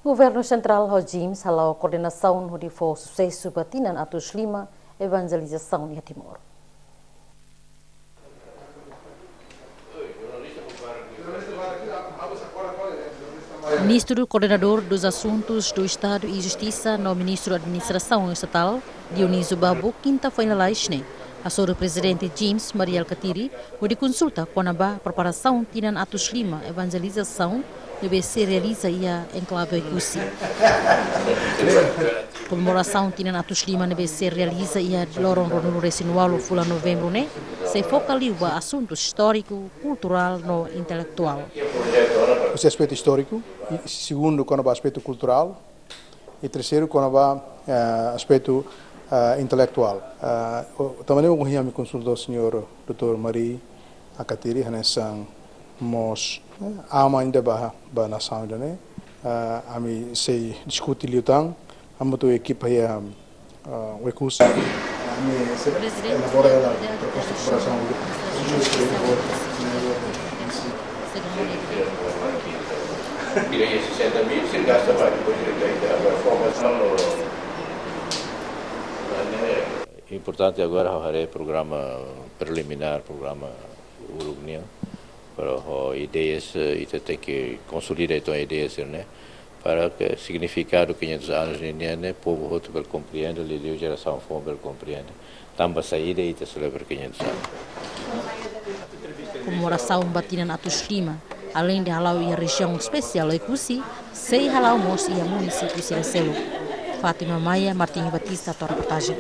Governo Central Hojim salau coordenação no difo sucesso batinan atus lima evangelização di Timor. Ministro Coordenador dos Assuntos do Estado e Justiça no Ministro da Administração Estatal, Dionísio Babu, quinta-feira a sobre o presidente James Mariel Katiri, onde consulta com a preparação tinan atus lima evangelização deve ser realizada em enclave Cusi. Comemoração tinan atus lima deve ser realizada de lorong no resinual fulan novembro se focaliza assunto histórico, cultural no intelectual. Esse aspecto histórico, segundo quando vai aspecto cultural e terceiro quando vai aspecto intelectual. Também eu me consultou o senhor Dr. Maria Akatiri nessa mos ama ainda ba nação né a mim se discute liutang amo to equipe aí o recurso a mim se elabora a proposta de cooperação Direi 60 mil, se gasta mais depois da formação. Importante agora é programa preliminar, programa Urugnia, para ideias, e tem que consolidar então ideias, né? Para que o significado 500 anos né, povo outro que compreende, a geração fome compreende. Também saída e celebra 500 anos. Comemoração batinan atus lima, além de halau e a região especial Ekusi, sei halau mos e a município Siracelo. Fátima Maia, Martinho Batista, a reportagem.